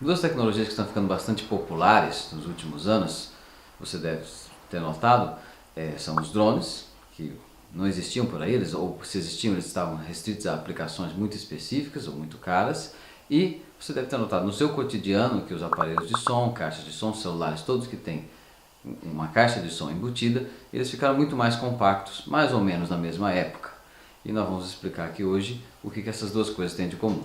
Duas tecnologias que estão ficando bastante populares nos últimos anos, você deve ter notado, são os drones, que não existiam por aí, ou se existiam, eles estavam restritos a aplicações muito específicas ou muito caras. E você deve ter notado no seu cotidiano que os aparelhos de som, caixas de som, celulares, todos que têm uma caixa de som embutida, eles ficaram muito mais compactos, mais ou menos na mesma época. E nós vamos explicar aqui hoje o que essas duas coisas têm de comum.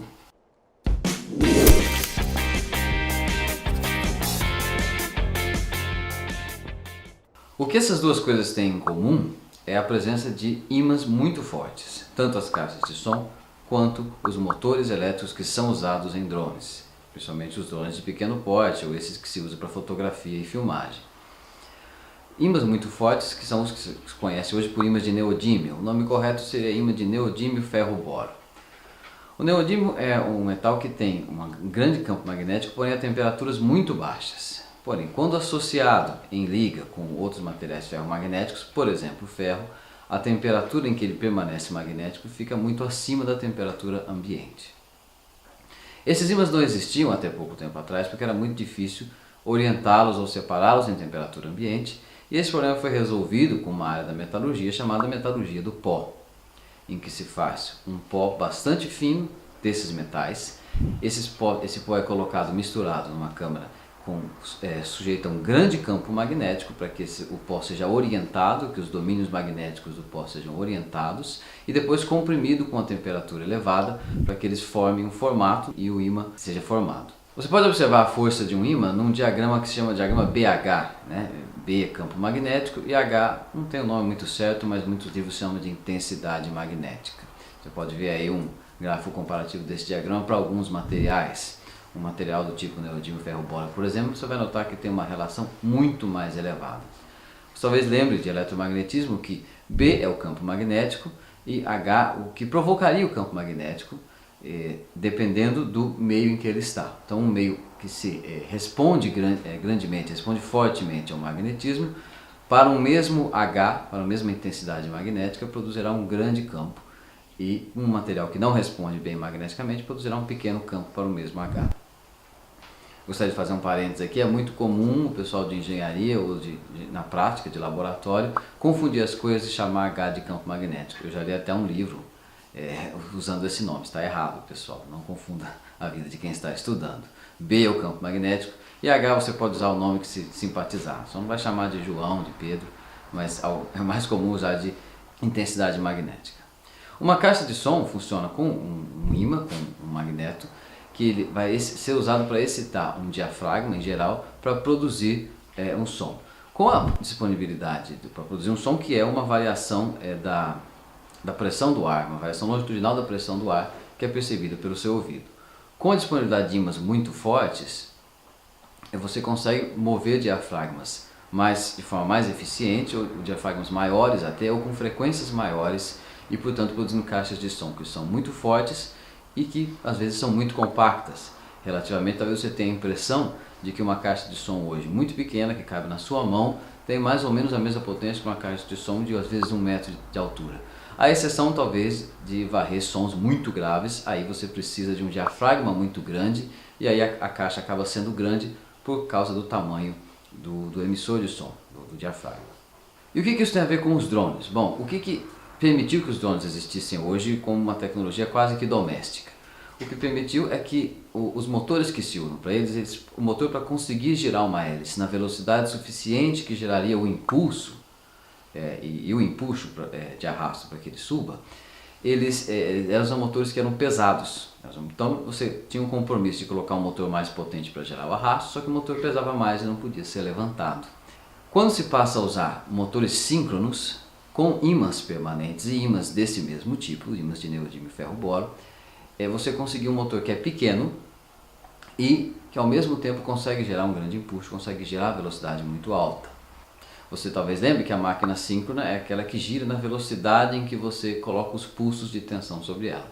O que essas duas coisas têm em comum é a presença de ímãs muito fortes, tanto as caixas de som quanto os motores elétricos que são usados em drones, principalmente os drones de pequeno porte ou esses que se usam para fotografia e filmagem. Ímãs muito fortes, que são os que se conhece hoje por ímãs de neodímio. O nome correto seria ímã de neodímio ferro-boro. O neodímio é um metal que tem um grande campo magnético, porém a temperaturas muito baixas. Porém, quando associado em liga com outros materiais ferromagnéticos, por exemplo o ferro, a temperatura em que ele permanece magnético fica muito acima da temperatura ambiente. Esses ímãs não existiam até pouco tempo atrás porque era muito difícil orientá-los ou separá-los em temperatura ambiente, e esse problema foi resolvido com uma área da metalurgia chamada metalurgia do pó, em que se faz um pó bastante fino desses metais. Esse pó é colocado misturado numa câmara sujeito a um grande campo magnético para que o pó seja orientado, que os domínios magnéticos do pó sejam orientados, e depois comprimido com a temperatura elevada para que eles formem um formato e o ímã seja formado. Você pode observar a força de um ímã num diagrama que se chama diagrama BH, né? B é campo magnético e H não tem o nome muito certo, mas muitos livros chamam de intensidade magnética. Você pode ver aí um gráfico comparativo desse diagrama para alguns materiais. Um material do tipo neodímio ferro-boro, por exemplo, você vai notar que tem uma relação muito mais elevada. Você talvez lembre de eletromagnetismo que B é o campo magnético e H o que provocaria o campo magnético, dependendo do meio em que ele está. Então um meio que se responde grandemente, responde fortemente ao magnetismo, para um mesmo H, para a mesma intensidade magnética, produzirá um grande campo, e um material que não responde bem magneticamente produzirá um pequeno campo para o mesmo H. Gostaria de fazer um parênteses aqui, é muito comum o pessoal de engenharia ou na prática de laboratório confundir as coisas e chamar H de campo magnético. Eu já li até um livro usando esse nome, está errado pessoal, não confunda a vida de quem está estudando. B é o campo magnético e H você pode usar o nome que se simpatizar, só não vai chamar de João, de Pedro, mas é mais comum usar de intensidade magnética. Uma caixa de som funciona com um ímã, com um magneto, que ele vai ser usado para excitar um diafragma em geral para produzir um som. Com a disponibilidade para produzir um som, que é uma variação da pressão do ar, uma variação longitudinal da pressão do ar que é percebida pelo seu ouvido. Com a disponibilidade de ímãs muito fortes, você consegue mover diafragmas de forma mais eficiente, ou diafragmas maiores até, ou com frequências maiores, e portanto produzindo caixas de som que são muito fortes e que às vezes são muito compactas. Relativamente, talvez você tenha a impressão de que uma caixa de som hoje muito pequena, que cabe na sua mão, tem mais ou menos a mesma potência que uma caixa de som de às vezes 1 metro de altura. A exceção talvez de varrer sons muito graves, aí você precisa de um diafragma muito grande e aí a caixa acaba sendo grande por causa do tamanho do emissor de som, do diafragma. E o que isso tem a ver com os drones? Bom, o que permitiu que os drones existissem hoje como uma tecnologia quase que doméstica? O que permitiu é que os motores que se usam para eles, o motor para conseguir girar uma hélice na velocidade suficiente que geraria o impulso e o empuxo de arrasto para que ele suba, eram motores que eram pesados. Então você tinha um compromisso de colocar um motor mais potente para gerar o arrasto, só que o motor pesava mais e não podia ser levantado. Quando se passa a usar motores síncronos, com ímãs permanentes e ímãs desse mesmo tipo, ímãs de neodímio ferro-boro, você conseguiu um motor que é pequeno e que ao mesmo tempo consegue gerar um grande impulso, consegue gerar velocidade muito alta. Você talvez lembre que a máquina síncrona é aquela que gira na velocidade em que você coloca os pulsos de tensão sobre ela.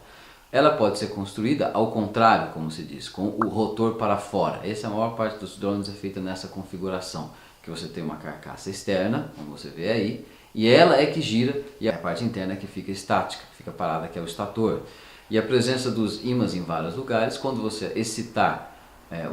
Ela pode ser construída ao contrário, como se diz, com o rotor para fora. Essa é a maior parte dos drones é feita nessa configuração, que você tem uma carcaça externa, como você vê aí, e ela é que gira, e a parte interna é que fica estática, fica parada, que é o estator. E a presença dos ímãs em vários lugares, quando você excitar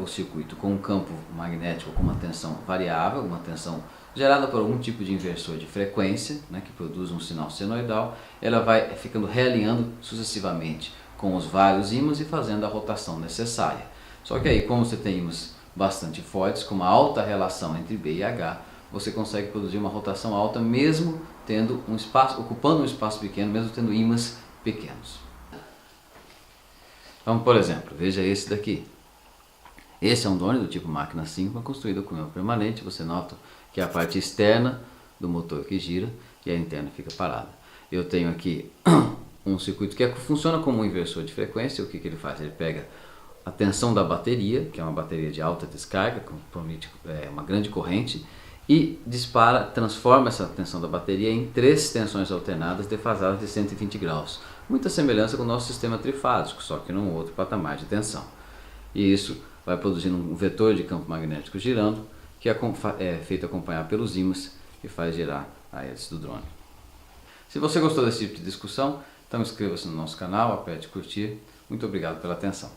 o circuito com um campo magnético com uma tensão variável, uma tensão gerada por algum tipo de inversor de frequência, né, que produz um sinal senoidal, ela vai ficando realinhando sucessivamente com os vários ímãs e fazendo a rotação necessária. Só que aí, como você tem ímãs bastante fortes, com uma alta relação entre B e H, você consegue produzir uma rotação alta mesmo tendo um espaço, ocupando um espaço pequeno, mesmo tendo ímãs pequenos. Então, por exemplo, veja esse daqui. Esse é um drone do tipo máquina síncrona construído com ímã permanente. Você nota que é a parte externa do motor que gira e a interna fica parada. Eu tenho aqui um circuito que funciona como um inversor de frequência. O que ele faz? Ele pega a tensão da bateria, que é uma bateria de alta descarga, que permite uma grande corrente, e transforma essa tensão da bateria em 3 tensões alternadas defasadas de 120 graus. Muita semelhança com o nosso sistema trifásico, só que num outro patamar de tensão. E isso vai produzindo um vetor de campo magnético girando, que é feito acompanhar pelos ímãs e faz girar a hélice do drone. Se você gostou desse tipo de discussão, então inscreva-se no nosso canal, aperte curtir. Muito obrigado pela atenção.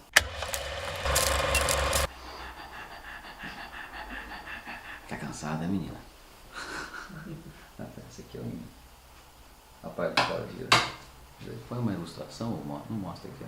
Tá cansada, menina? Essa aqui é o ímã. A parte de fora gira. Põe uma ilustração, não mostra aqui.